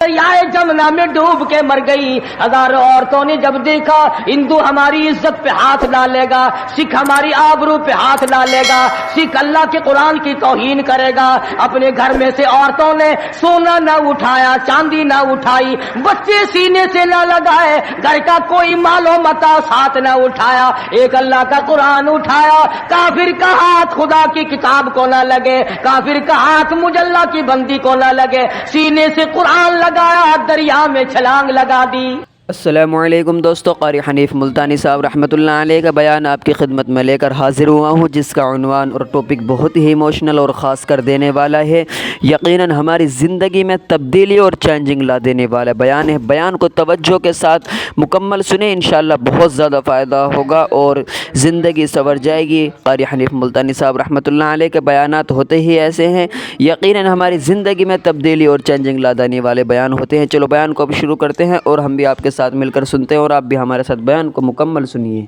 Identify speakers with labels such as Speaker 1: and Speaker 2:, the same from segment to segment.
Speaker 1: دریائے جمنا میں ڈوب کے مر گئی. ہزاروں عورتوں نے جب دیکھا ہندو ہماری عزت پہ ہاتھ ڈالے گا، سکھ ہماری آبرو پہ ہاتھ ڈالے گا، سکھ اللہ کے قرآن کی توہین کرے گا، اپنے گھر میں سے عورتوں نے سونا نہ اٹھایا، چاندی نہ اٹھائی، بچے سینے سے نہ لگائے، گھر کا کوئی مال و متا ساتھ نہ اٹھایا، ایک اللہ کا قرآن اٹھایا. کافر کا ہاتھ خدا کی کتاب کو نہ لگے، کافر کا ہاتھ مجلہ کی بندی کو نہ لگے، سینے سے قرآن لگایا، دریا میں چھلانگ لگا دی.
Speaker 2: السلام علیکم دوستو، قاری حنیف ملتانی صاحب رحمۃ اللہ علیہ کا بیان آپ کی خدمت میں لے کر حاضر ہوا ہوں، جس کا عنوان اور ٹاپک بہت ہی ایموشنل اور خاص کر دینے والا ہے، یقیناً ہماری زندگی میں تبدیلی اور چینجنگ لا دینے والا بیان ہے. بیان کو توجہ کے ساتھ مکمل سنیں، انشاءاللہ بہت زیادہ فائدہ ہوگا اور زندگی سنور جائے گی. قاری حنیف ملتانی صاحب رحمۃ اللہ علیہ کے بیانات ہوتے ہی ایسے ہیں، یقیناً ہماری زندگی میں تبدیلی اور چینجنگ لا دینے والے بیان ہوتے ہیں. چلو بیان کو اب شروع کرتے ہیں اور ہم بھی آپ کے ساتھ مل کر سنتے ہیں اور آپ بھی ہمارے ساتھ بیان کو مکمل سنیے.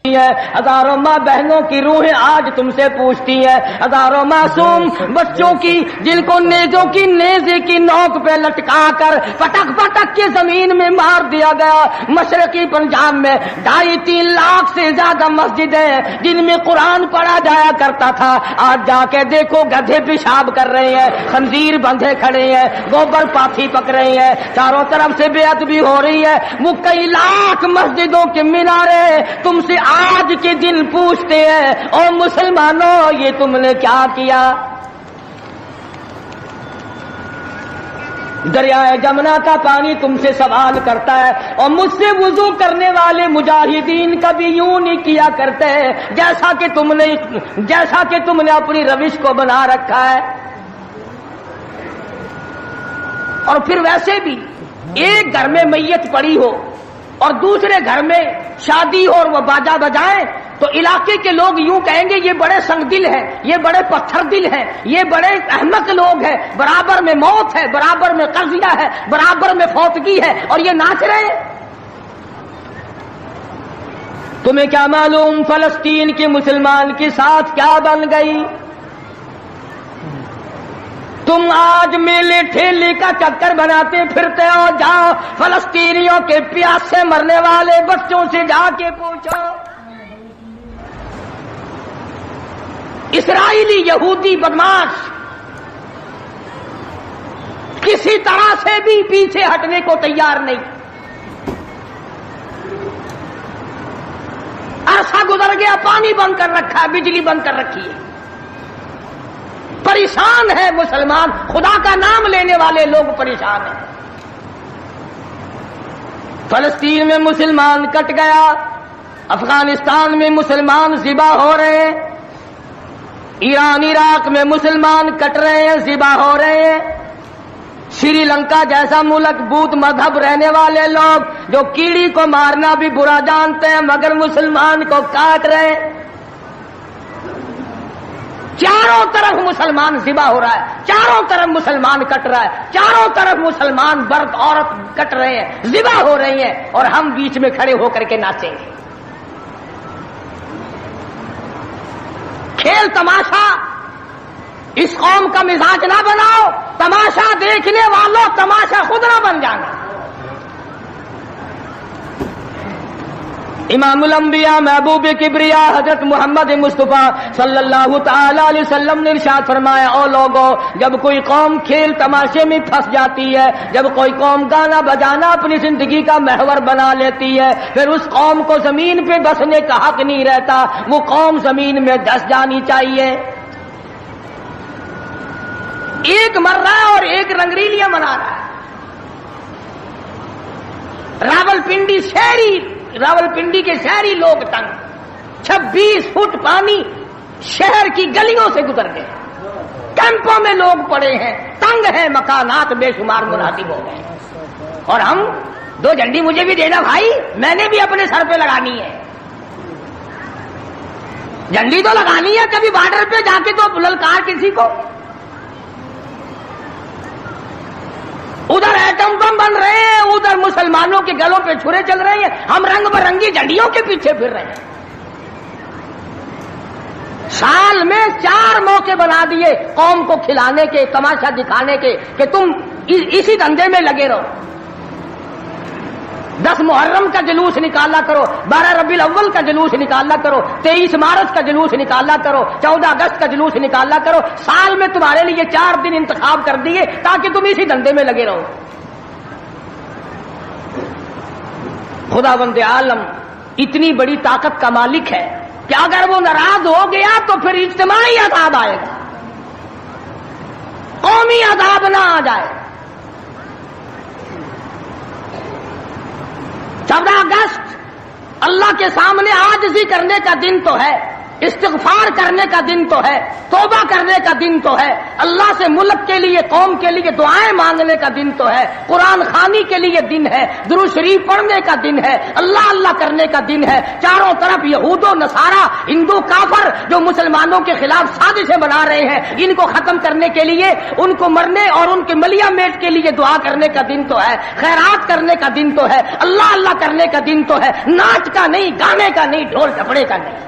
Speaker 1: ہزاروں ماں بہنوں کی روحیں آج تم سے پوچھتی ہیں، ہزاروں معصوم بچوں کی جن کو نیزوں کی نیزے کی نوک پہ لٹکا کر پٹک پٹک کے زمین میں مار دیا گیا. مشرقی پنجاب میں 2.5-3 لاکھ سے زیادہ مسجدیں جن میں قرآن پڑھا جایا کرتا تھا، آج جا کے دیکھو گدھے پیشاب کر رہے ہیں، خنزیر بندھے کھڑے ہیں، گوبر پاتھی پک رہی ہے، چاروں طرف سے بے ادبی ہو رہی ہے. وہ کئی لاکھ مسجدوں کے مینارے تم سے آج کے دن پوچھتے ہیں، او مسلمانوں یہ تم نے کیا کیا؟ دریائے جمنا کا پانی تم سے سوال کرتا ہے، اور مجھ سے وضو کرنے والے مجاہدین کبھی یوں نہیں کیا کرتے جیسا کہ تم نے اپنی روش کو بنا رکھا ہے. اور پھر ویسے بھی ایک گھر میں میت پڑی ہو اور دوسرے گھر میں شادی ہو اور وہ باجا بجائیں تو علاقے کے لوگ یوں کہیں گے یہ بڑے سنگ دل ہیں، یہ بڑے پتھر دل ہیں، یہ بڑے احمق لوگ ہیں، برابر میں موت ہے، برابر میں قضیہ ہے، برابر میں فوتگی ہے اور یہ ناچ رہے ہیں. تمہیں کیا معلوم فلسطین کے مسلمان کے ساتھ کیا بن گئی؟ تم آج میلے ٹھیلے کا چکر بناتے پھرتے ہو. جاؤ فلسطینیوں کے پیاس سے مرنے والے بچوں سے جا کے پوچھو. اسرائیلی یہودی بدماش کسی طرح سے بھی پیچھے ہٹنے کو تیار نہیں. عرصہ گزر گیا، پانی بند کر رکھا ہے، بجلی بند کر رکھی ہے، پریشان ہے مسلمان، خدا کا نام لینے والے لوگ پریشان ہیں. فلسطین میں مسلمان کٹ گیا، افغانستان میں مسلمان ذبح ہو رہے ہیں، ایران عراق میں مسلمان کٹ رہے ہیں، ذبح ہو رہے ہیں. سری لنکا جیسا ملک بودھ مذہب رہنے والے لوگ جو کیڑی کو مارنا بھی برا جانتے ہیں مگر مسلمان کو کاٹ رہے ہیں. چاروں طرف مسلمان ذبح ہو رہا ہے، چاروں طرف مسلمان کٹ رہا ہے، چاروں طرف مسلمان مرد عورت کٹ رہے ہیں، ذبح ہو رہی ہیں، اور ہم بیچ میں کھڑے ہو کر کے ناچیں گے. کھیل تماشا اس قوم کا مزاج نہ بناؤ، تماشا دیکھنے والوں تماشا خود نہ بن جانا. امام الانبیاء محبوب کبریا حضرت محمد مصطفیٰ صلی اللہ تعالی علیہ وسلم نے ارشاد فرمایا، او لوگوں جب کوئی قوم کھیل تماشے میں پھنس جاتی ہے، جب کوئی قوم گانا بجانا اپنی زندگی کا محور بنا لیتی ہے، پھر اس قوم کو زمین پہ بسنے کا حق نہیں رہتا، وہ قوم زمین میں دس جانی چاہیے. ایک مر رہا ہے اور ایک رنگریلیاں منا رہا ہے. راولپنڈی کے شہری لوگ تنگ، 26 فٹ پانی شہر کی گلیوں سے گزر گئے، کیمپوں میں لوگ پڑے ہیں، تنگ ہیں، مکانات بے شمار منہدم ہو گئے. اور ہم 2 جھنڈی مجھے بھی دینا بھائی، میں نے بھی اپنے سر پہ لگانی ہے. جھنڈی تو لگانی ہے، کبھی بارڈر پہ جا کے تو للکار کسی کو. ادھر ایٹم بم بن رہے ہیں، ادھر مسلمانوں کے گلوں پہ چھرے چل رہے ہیں، ہم رنگ برنگی جھنڈیوں کے پیچھے پھر رہے ہیں. سال میں 4 موقع بنا دیے قوم کو کھلانے کے، تماشا دکھانے کے کہ تم اسی دھندے میں لگے رہو. 10 محرم کا جلوس نکالا کرو، 12 ربیع الاول کا جلوس نکالا کرو، 23 مارچ کا جلوس نکالا کرو، 14 اگست کا جلوس نکالا کرو. سال میں تمہارے لیے 4 دن انتخاب کر دیے تاکہ تم اسی دھندے میں لگے رہو. خداوند عالم اتنی بڑی طاقت کا مالک ہے کہ اگر وہ ناراض ہو گیا تو پھر اجتماعی عذاب آئے گا، قومی عذاب نہ آ جائے. 14 اگست اللہ کے سامنے عاجزی کرنے کا دن تو ہے، استغفار کرنے کا دن تو ہے، توبہ کرنے کا دن تو ہے، اللہ سے ملک کے لیے قوم کے لیے دعائیں مانگنے کا دن تو ہے، قرآن خوانی کے لیے دن ہے، درود شریف پڑھنے کا دن ہے، اللہ اللہ کرنے کا دن ہے. چاروں طرف یہود و نصارہ، ہندو کافر جو مسلمانوں کے خلاف سازشیں بنا رہے ہیں، ان کو ختم کرنے کے لیے، ان کو مرنے اور ان کے ملیہ میٹ کے لیے دعا کرنے کا دن تو ہے، خیرات کرنے کا دن تو ہے، اللہ اللہ کرنے کا دن تو ہے، ناچ کا نہیں، گانے کا نہیں، ڈھول ڈھپڑے کا نہیں.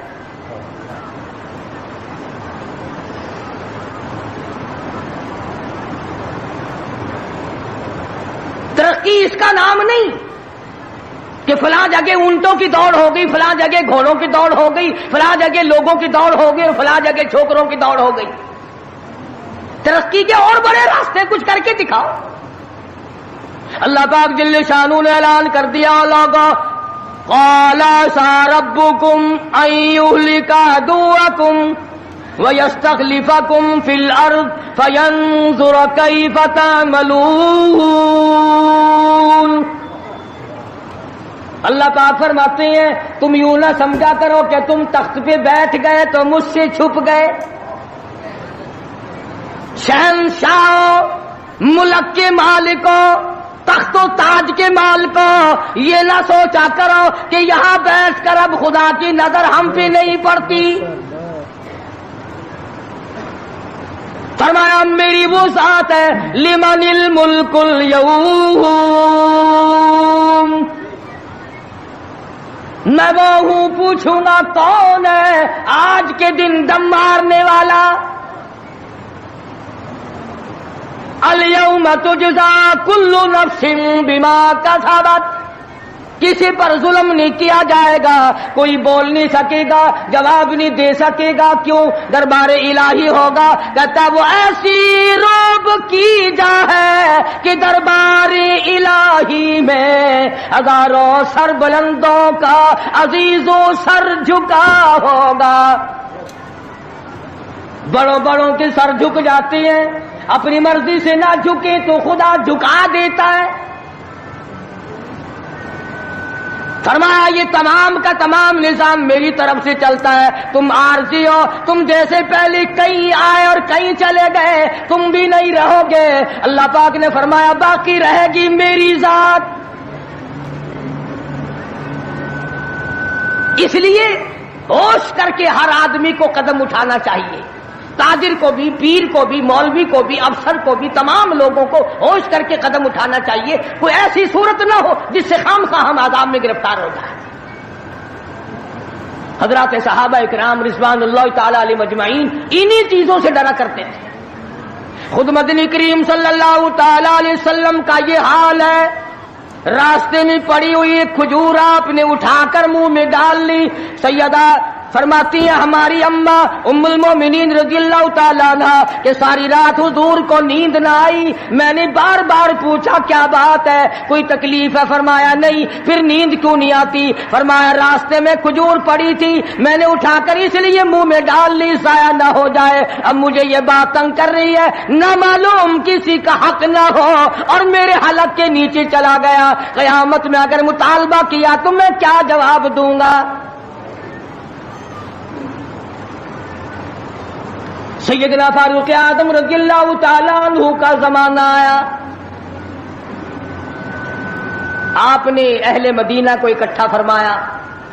Speaker 1: ترقی اس کا نام نہیں کہ فلاں جگہ اونٹوں کی دوڑ ہو گئی، فلاں جگہ گھوڑوں کی دوڑ ہو گئی، فلاں جگہ لوگوں کی دوڑ ہو گئی اور فلاں جگہ چھوکروں کی دوڑ ہو گئی. ترقی کے اور بڑے راستے کچھ کر کے دکھاؤ. اللہ پاک جل شانہ نے اعلان کر دیا لوگوں قال ربکم ان یہلک عدوکم وَيَسْتَخْلِفَكُمْ فِي الْأَرْضِ فَيَنْظُرَ كَيْفَ تَعْمَلُونَ. اللہ پاک فرماتے ہیں تم یوں نہ سمجھا کرو کہ تم تخت پہ بیٹھ گئے تو مجھ سے چھپ گئے. شہنشاہوں، ملک کے مالکوں، تخت و تاج کے مالکوں، یہ نہ سوچا کرو کہ یہاں بیٹھ کر اب خدا کی نظر ہم پہ نہیں پڑتی. فرمایا میری وہ ذات ہے لمن الملک اليوم، میں وہ ہوں پوچھوں گا کون ہے آج کے دن دم مارنے والا. الیوم تجزا کل نفس بما کسبت، کسی پر ظلم نہیں کیا جائے گا، کوئی بول نہیں سکے گا، جواب نہیں دے سکے گا. کیوں؟ دربار الہی ہوگا. کہتا وہ ایسی روب کی جا ہے کہ دربار الہی میں ہزاروں سر بلندوں کا عزیزوں سر جھکا ہوگا. بڑوں بڑوں کے سر جھک جاتے ہیں، اپنی مرضی سے نہ جھکے تو خدا جھکا دیتا ہے. فرمایا یہ تمام کا تمام نظام میری طرف سے چلتا ہے. تم عارضی ہو، تم جیسے پہلے کئی آئے اور کئی چلے گئے، تم بھی نہیں رہو گے. اللہ پاک نے فرمایا باقی رہے گی میری ذات. اس لیے ہوش کر کے ہر آدمی کو قدم اٹھانا چاہیے، تاجر کو بھی، پیر کو بھی، مولوی کو بھی، افسر کو بھی، تمام لوگوں کو ہوش کر کے قدم اٹھانا چاہیے. کوئی ایسی صورت نہ ہو جس سے خواہ ہم عذاب میں گرفتار ہو جائیں. حضرات صحابہ اکرام رضوان اللہ تعالی علیہم اجمعین انہی چیزوں سے ڈرا کرتے تھے. خود مدنی کریم صلی اللہ تعالی علیہ وسلم کا یہ حال ہے. راستے میں پڑی ہوئی ایک کھجور آپ نے اٹھا کر منہ میں ڈال لی. سیدہ فرماتی ہیں ہماری اماں ام المومنین رضی اللہ تعالیٰ عنہ کہ ساری رات حضور کو نیند نہ آئی. میں نے بار بار پوچھا کیا بات ہے، کوئی تکلیف ہے؟ فرمایا نہیں. پھر نیند کیوں نہیں آتی؟ فرمایا راستے میں کھجور پڑی تھی، میں نے اٹھا کر اس لیے منہ میں ڈال لی ضائع نہ ہو جائے. اب مجھے یہ بات تنگ کر رہی ہے، نہ معلوم کسی کا حق نہ ہو اور میرے حلق کے نیچے چلا گیا. قیامت میں اگر مطالبہ کیا تو میں کیا جواب دوں گا؟ سیدنا فاروق اعظم رضی اللہ تعالیٰ عنہ کا زمانہ آیا. آپ نے اہل مدینہ کو اکٹھا فرمایا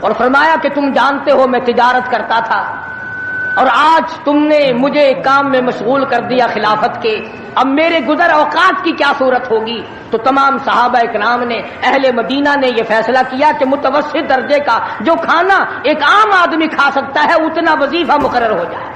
Speaker 1: اور فرمایا کہ تم جانتے ہو میں تجارت کرتا تھا اور آج تم نے مجھے کام میں مشغول کر دیا خلافت کے، اب میرے گزر اوقات کی کیا صورت ہوگی؟ تو تمام صحابہ اکرام نے، اہل مدینہ نے یہ فیصلہ کیا کہ متوسط درجے کا جو کھانا ایک عام آدمی کھا سکتا ہے اتنا وظیفہ مقرر ہو جائے.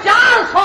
Speaker 1: 400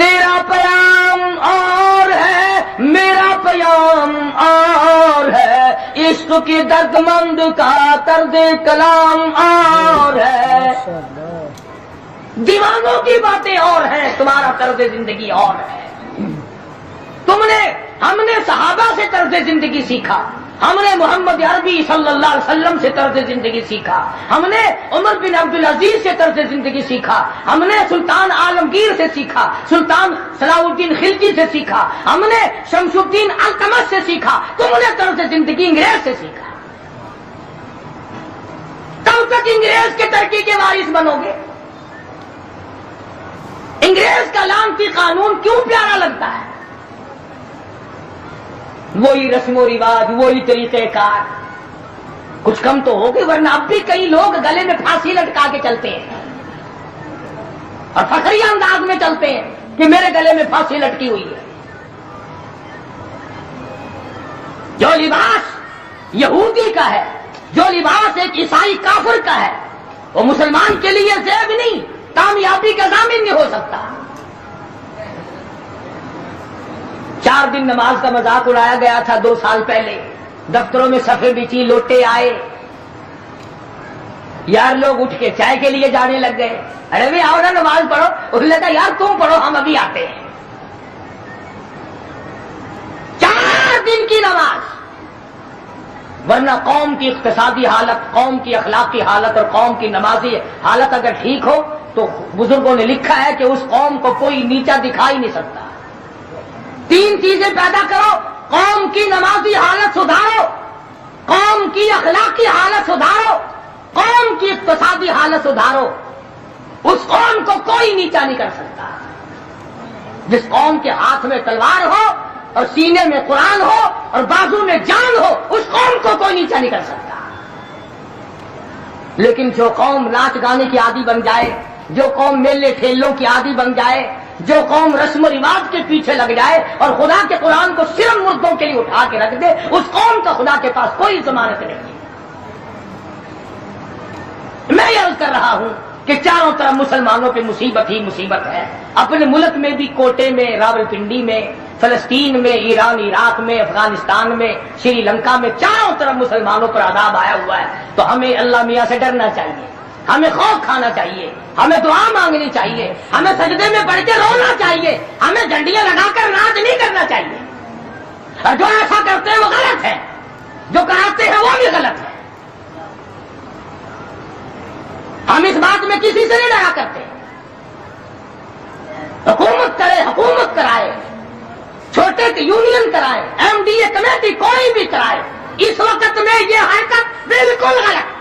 Speaker 1: تیرا پیام اور ہے میرا پیام اور ہے، عشق کی درد مند کا طرز کلام اور ہے، دیوانوں کی باتیں اور ہیں، تمہارا طرز زندگی اور ہے۔ ہم نے صحابہ سے طرز زندگی سیکھا، ہم نے محمد عربی صلی اللہ علیہ وسلم سے طرز زندگی سیکھا، ہم نے عمر بن عبدالعزیز سے طرز زندگی سیکھا، ہم نے سلطان عالمگیر سے سیکھا، سلطان صلاح الدین خلجی سے سیکھا، ہم نے شمس الدین التمش سے سیکھا، تم نے طرز زندگی انگریز سے سیکھا۔ کب تک انگریز کے ترقی کے وارث بنو گے؟ انگریز کا لعنتی قانون کیوں پیارا لگتا ہے؟ وہی رسم و رواج، وہی طریقہ کار، کچھ کم تو ہوگی، ورنہ اب بھی کئی لوگ گلے میں پھانسی لٹکا کے چلتے ہیں اور فخریہ انداز میں چلتے ہیں کہ میرے گلے میں پھانسی لٹکی ہوئی ہے۔ جو لباس یہودی کا ہے، جو لباس ایک عیسائی کافر کا ہے، وہ مسلمان کے لیے زیب نہیں، کامیابی کا ضامن نہیں ہو سکتا۔ 4 دن نماز کا مذاق اڑایا گیا تھا 2 سال پہلے، دفتروں میں صفیں بچی، لوٹے آئے، یار لوگ اٹھ کے چائے کے لیے جانے لگ گئے، ارے بھائی آؤ نا نماز پڑھو، اس نے کہا یار تم پڑھو ہم ابھی آتے ہیں۔ 4 دن کی نماز، ورنہ قوم کی اقتصادی حالت، قوم کی اخلاقی حالت اور قوم کی نمازی حالت اگر ٹھیک ہو تو بزرگوں نے لکھا ہے کہ اس قوم کو کوئی نیچا دکھا ہی نہیں سکتا۔ 3 چیزیں پیدا کرو، قوم کی نمازی حالت سدھارو، قوم کی اخلاقی حالت سدھارو، قوم کی اقتصادی حالت سدھارو، اس قوم کو کوئی نیچا نہیں کر سکتا۔ جس قوم کے ہاتھ میں تلوار ہو اور سینے میں قرآن ہو اور بازو میں جان ہو، اس قوم کو کوئی نیچا نہیں کر سکتا۔ لیکن جو قوم ناچ گانے کی عادی بن جائے، جو قوم میلے ٹھیلوں کی عادی بن جائے، جو قوم رسم و رواج کے پیچھے لگ جائے اور خدا کے قرآن کو صرف مردوں کے لیے اٹھا کے رکھ دے، اس قوم کا خدا کے پاس کوئی ضمانت نہیں ہے۔ میں یہ عرض کر رہا ہوں کہ چاروں طرف مسلمانوں پہ مصیبت ہی مصیبت ہے۔ اپنے ملک میں بھی، کوٹے میں، راولپنڈی میں، فلسطین میں، ایران عراق میں، افغانستان میں، سری لنکا میں، چاروں طرف مسلمانوں پر عذاب آیا ہوا ہے۔ تو ہمیں اللہ میاں سے ڈرنا چاہیے، ہمیں خوف کھانا چاہیے، ہمیں دعا مانگنی چاہیے، ہمیں سجدے میں پڑھ کے رونا چاہیے، ہمیں ڈنڈیاں لگا کر ناچ نہیں کرنا چاہیے۔ اور جو ایسا کرتے ہیں وہ غلط ہے، جو کراتے ہیں وہ بھی غلط ہے۔ ہم اس بات میں کسی سے نہیں ڈرا کرتے۔ حکومت کرے، حکومت کرائے، چھوٹے کی یونین کرائے، ایم ڈی اے کمیٹی کوئی بھی کرائے، اس وقت میں یہ حرکت بالکل غلط۔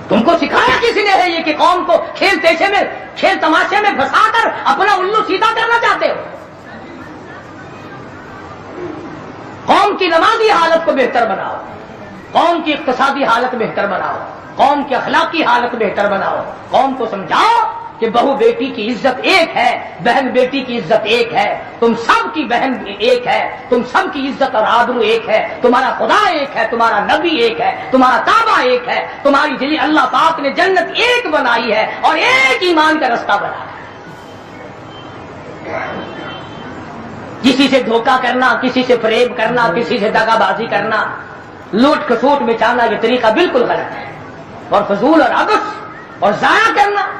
Speaker 1: تم کو سکھایا کسی نے ہے یہ کہ قوم کو کھیل پیشے میں، کھیل تماشے میں پھنسا کر اپنا الو سیدھا کرنا چاہتے ہو؟ قوم کی نمازی حالت کو بہتر بناؤ، قوم کی اقتصادی حالت بہتر بناؤ، قوم کی اخلاقی حالت بہتر بناؤ، قوم کو سمجھاؤ کہ بہو بیٹی کی عزت ایک ہے، بہن بیٹی کی عزت ایک ہے، تم سب کی بہن ایک ہے، تم سب کی عزت اور آبرو ایک ہے، تمہارا خدا ایک ہے، تمہارا نبی ایک ہے، تمہارا کعبہ ایک ہے، تمہاری جلی اللہ پاک نے جنت ایک بنائی ہے اور ایک ایمان کا رستہ بنایا ہے۔ کسی سے دھوکہ کرنا، کسی سے فریب کرنا، کسی سے دغا بازی کرنا، لوٹ کھسوٹ مچانا، یہ طریقہ بالکل غلط ہے، اور فضول اور عبث اور ضائع کرنا۔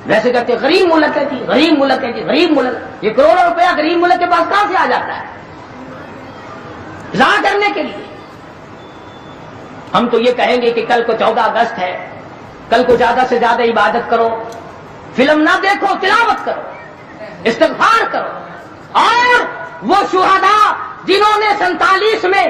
Speaker 1: ویسے کہتے غریب ملک ہے جی، غریب ملک ہے جی، غریب ملک، یہ کروڑوں روپیہ غریب ملک کے پاس کہاں سے آ جاتا ہے ضائع کرنے کے لیے؟ ہم تو یہ کہیں گے کہ کل کو 14 اگست ہے، کل کو زیادہ سے زیادہ عبادت کرو، فلم نہ دیکھو، تلاوت کرو، استغفار کرو، اور وہ شہداء جنہوں نے 47 میں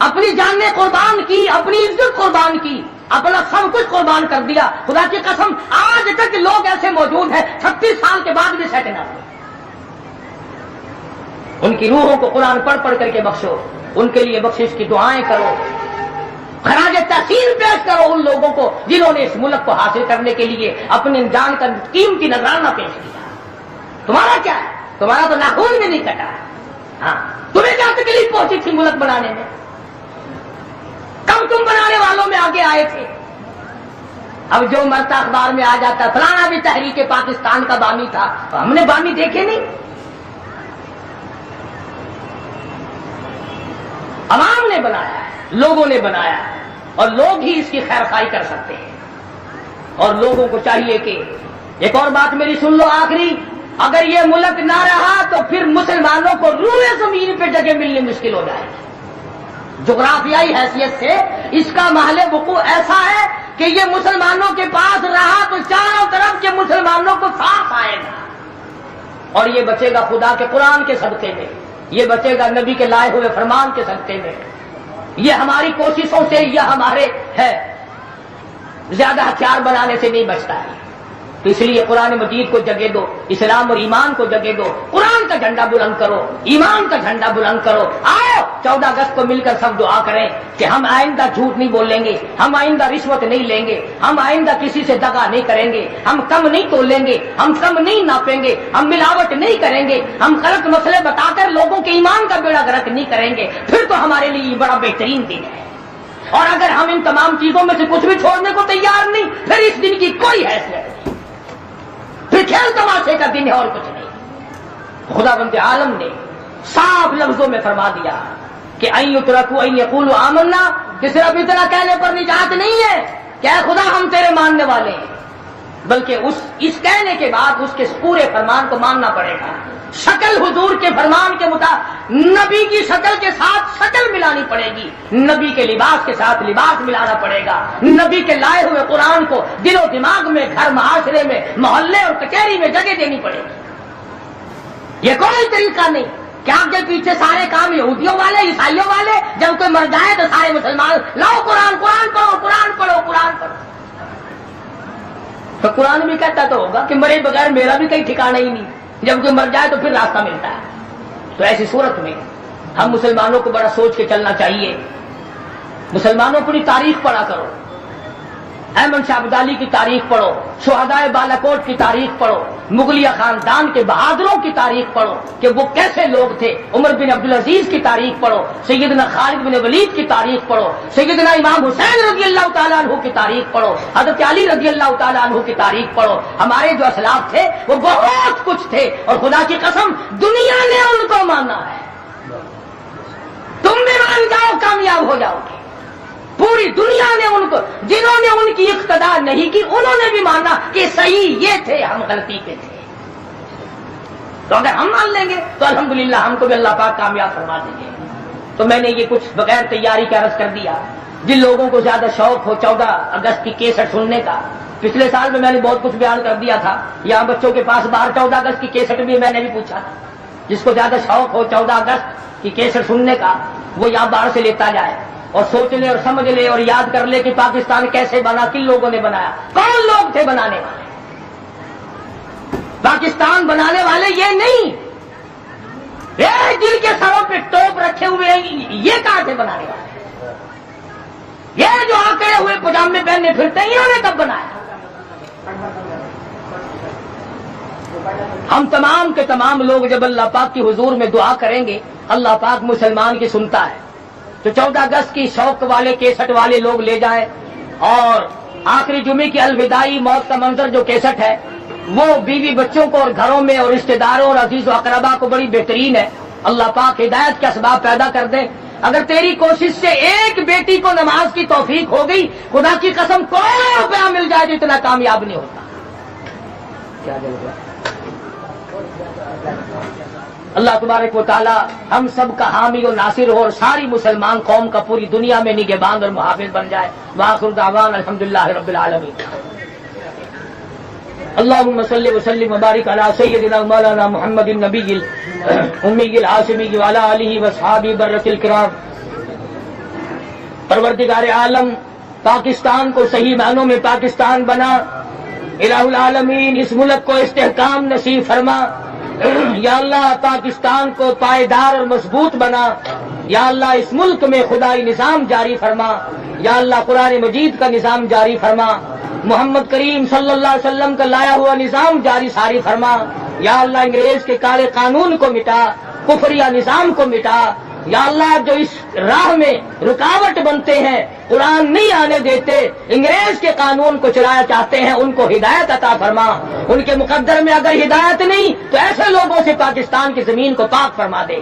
Speaker 1: اپنی جانیں قربان کی، اپنی عزت قربان کی، اپنا سب کچھ قربان کر دیا، خدا کی قسم آج تک لوگ ایسے موجود ہیں 36 سال کے بعد بھی سیکنڈ آ گئے۔ ان کی روحوں کو قرآن پڑھ پڑھ کر کے بخشو، ان کے لیے بخشش کی دعائیں کرو، خراج تحسین پیش کرو ان لوگوں کو جنہوں نے اس ملک کو حاصل کرنے کے لیے اپنے جان کا قیمتی نذرانہ پیش کیا۔ تمہارا کیا ہے؟ تمہارا تو ناخن بھی نہیں کٹا۔ ہاں، تمہیں کیا تکلیف پہنچی تھی ملک بنانے میں؟ کب تم بنانے والوں میں آگے آئے تھے؟ اب جو مرتا اخبار میں آ جاتا ہے فلانا بھی تحریک پاکستان کا بامی تھا، ہم نے بامی دیکھے نہیں، عوام نے بنایا ہے، لوگوں نے بنایا ہے، اور لوگ ہی اس کی خیر خواہی کر سکتے ہیں۔ اور لوگوں کو چاہیے کہ ایک اور بات میری سن لو آخری، اگر یہ ملک نہ رہا تو پھر مسلمانوں کو روئے زمین پہ جگہ ملنی مشکل ہو جائے گی۔ جغرافیائی حیثیت سے اس کا محل وقوع ایسا ہے کہ یہ مسلمانوں کے پاس رہا تو چاروں طرف کے مسلمانوں کو ساتھ آئے گا، اور یہ بچے گا خدا کے قرآن کے صدقے میں، یہ بچے گا نبی کے لائے ہوئے فرمان کے صدقے میں، یہ ہماری کوششوں سے یا ہمارے ہے زیادہ ہتھیار بنانے سے نہیں بچتا ہے۔ تو اس لیے قرآن مجید کو جگہ دو، اسلام اور ایمان کو جگہ دو، قرآن کا جھنڈا بلند کرو، ایمان کا جھنڈا بلند کرو۔ آؤ 14 اگست کو مل کر سب دعا کریں کہ ہم آئندہ جھوٹ نہیں بولیں گے، ہم آئندہ رشوت نہیں لیں گے، ہم آئندہ کسی سے دغا نہیں کریں گے، ہم کم نہیں تولیں گے، ہم کم نہیں ناپیں گے، ہم ملاوٹ نہیں کریں گے، ہم غلط مسئلے بتا کر لوگوں کے ایمان کا بیڑا غرق نہیں کریں گے۔ پھر تو ہمارے لیے یہ بڑا بہترین دن ہے۔ اور اگر ہم ان تمام چیزوں میں سے کچھ بھی چھوڑنے کو تیار نہیں، پھر اس دن کی کوئی حیثیت نہیں، پھر کھیل تماشے کا دن ہے اور کچھ نہیں۔ خدا بند عالم نے صاف لفظوں میں فرما دیا کہ اَن یترکوا ان یقولوا آمنا، کہ صرف اتنا کہنے پر نجات نہیں ہے کہ اے خدا ہم تیرے ماننے والے ہیں، بلکہ اس کہنے کے بعد اس کے پورے فرمان کو ماننا پڑے گا۔ شکل حضور کے فرمان کے مطابق نبی کی شکل کے ساتھ شکل ملانی پڑے گی، نبی کے لباس کے ساتھ لباس ملانا پڑے گا، نبی کے لائے ہوئے قرآن کو دل و دماغ میں، گھر معاشرے میں، محلے اور کچہری میں جگہ دینی پڑے گی۔ یہ کوئی طریقہ نہیں کہ آپ کے پیچھے سارے کام یہودیوں والے، عیسائیوں والے، جب کوئی مر جائے تو سارے مسلمان لاؤ قرآن پڑھو، قرآن پڑھو۔ تو قرآن بھی کہتا تو ہوگا کہ مرے بغیر میرا بھی کہیں ٹھکانا ہی نہیں، جب کوئی مر جائے تو پھر راستہ ملتا ہے۔ تو ایسی صورت میں ہم مسلمانوں کو بڑا سوچ کے چلنا چاہیے۔ مسلمانوں کی تاریخ پڑھا کرو، احمد شاہ ابدالی کی تاریخ پڑھو، شہدائے بالاکوٹ کی تاریخ پڑھو، مغلیہ خاندان کے بہادروں کی تاریخ پڑھو کہ وہ کیسے لوگ تھے، عمر بن عبدالعزیز کی تاریخ پڑھو، سیدنا خالد بن ولید کی تاریخ پڑھو، سیدنا امام حسین رضی اللہ تعالیٰ عنہ کی تاریخ پڑھو، حضرت علی رضی اللہ تعالیٰ عنہ کی تاریخ پڑھو۔ ہمارے جو اسلاف تھے وہ بہت کچھ تھے، اور خدا کی قسم دنیا نے ان کو مانا ہے۔ تم بھی مان جاؤ کامیاب ہو جاؤ گے۔ پوری دنیا نے ان کو، جنہوں نے ان کی اقتدا نہیں کی انہوں نے بھی مانا کہ صحیح یہ تھے، ہم غلطی پہ تھے۔ تو اگر ہم مان لیں گے تو الحمدللہ ہم کو بھی اللہ پاک کامیاب فرما دیں گے۔ تو میں نے یہ کچھ بغیر تیاری کے عرض کر دیا۔ جن لوگوں کو زیادہ شوق ہو 14 اگست کی کیسٹ سننے کا، پچھلے سال میں نے بہت کچھ بیان کر دیا تھا، یہاں بچوں کے پاس باہر 14 اگست کی کیسٹ بھی میں نے بھی پوچھا تھا۔ جس کو زیادہ شوق ہو 14 اگست کی کیسٹ سننے کا وہ یہاں باہر سے لیتا جائے اور سوچ لے اور سمجھ لے اور یاد کر لے کہ پاکستان کیسے بنا، کن لوگوں نے بنایا، کون لوگ تھے بنانے والے۔ پاکستان بنانے والے یہ نہیں، جن کے سروں پہ ٹوپ رکھے ہوئے ہیں یہ کہاں تھے بنانے والے؟ یہ جو آکڑے ہوئے پجامے پہننے پھرتے ہیں انہوں نے کب بنایا؟ ہم تمام کے تمام لوگ جب اللہ پاک کی حضور میں دعا کریں گے اللہ پاک مسلمان کی سنتا ہے۔ تو 14 اگست کی شوق والے کیسٹ والے لوگ لے جائیں، اور آخری جمعے کی الوداعی موت کا منظر جو کیسٹ ہے وہ بیوی بچوں کو اور گھروں میں اور رشتہ داروں اور عزیز و اقربا کو بڑی بہترین ہے۔ اللہ پاک ہدایت کے اسباب پیدا کر دیں۔ اگر تیری کوشش سے ایک بیٹی کو نماز کی توفیق ہو گئی، خدا کی قسم کوئی روپیہ مل جائے تو اتنا کامیاب نہیں ہوتا۔ کیا جلوہ؟ اللہ تبارک و تعالی ہم سب کا حامی و ناصر ہو اور ساری مسلمان قوم کا پوری دنیا میں نگہبان اور محافظ بن جائے۔ وآخر دعوانا الحمدللہ رب العالمین۔ اللهم صل وسلم وبارك على سيدنا مولانا محمد النبي الأمي العاصمي وعلى آله وأصحابه برة الكرام۔ پروردگار عالم پاکستان کو صحیح معنوں میں پاکستان بنا، الہ العالمین اس ملک کو استحکام نصیب فرما۔ یا اللہ پاکستان کو پائیدار اور مضبوط بنا۔ یا اللہ اس ملک میں خدائی نظام جاری فرما۔ یا اللہ قرآن مجید کا نظام جاری فرما، محمد کریم صلی اللہ علیہ وسلم کا لایا ہوا نظام جاری ساری فرما۔ یا اللہ انگریز کے کالے قانون کو مٹا، کفریہ نظام کو مٹا، یا اللہ جو اس راہ میں رکاوٹ بنتے ہیں، قرآن نہیں آنے دیتے، انگریز کے قانون کو چلانا چاہتے ہیں، ان کو ہدایت عطا فرما۔ ان کے مقدر میں اگر ہدایت نہیں تو ایسے لوگوں سے پاکستان کی زمین کو پاک فرما دے۔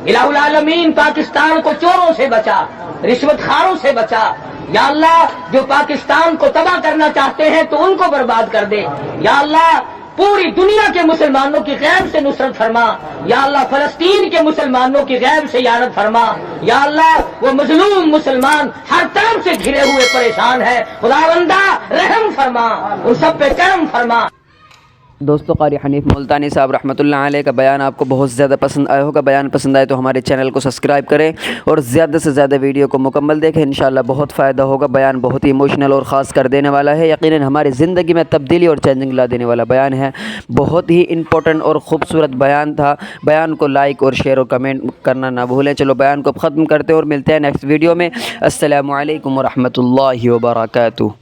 Speaker 1: الہ العالمین پاکستان کو چوروں سے بچا، رشوت خاروں سے بچا۔ یا اللہ جو پاکستان کو تباہ کرنا چاہتے ہیں تو ان کو برباد کر دے۔ یا اللہ پوری دنیا کے مسلمانوں کی غیب سے نصرت فرما۔ یا اللہ فلسطین کے مسلمانوں کی غیب سے اعانت فرما۔ یا اللہ وہ مظلوم مسلمان ہر طرف سے گھرے ہوئے پریشان ہے، خداوندہ رحم فرما، ان سب پہ کرم فرما۔
Speaker 2: دوستو قاری حنیف ملتانی صاحب رحمۃ اللہ علیہ کا بیان آپ کو بہت زیادہ پسند آیا ہوگا۔ بیان پسند آئے تو ہمارے چینل کو سبسکرائب کریں اور زیادہ سے زیادہ ویڈیو کو مکمل دیکھیں، انشاءاللہ بہت فائدہ ہوگا۔ بیان بہت ہی ایموشنل اور خاص کر دینے والا ہے، یقیناً ہماری زندگی میں تبدیلی اور چینجنگ لا دینے والا بیان ہے۔ بہت ہی امپورٹنٹ اور خوبصورت بیان تھا۔ بیان کو لائک اور شیئر اور کمنٹ کرنا نہ بھولیں۔ چلو بیان کو ختم کرتے ہیں اور ملتے ہیں نیکسٹ ویڈیو میں۔ السلام علیکم ورحمۃ اللہ وبرکاتہ۔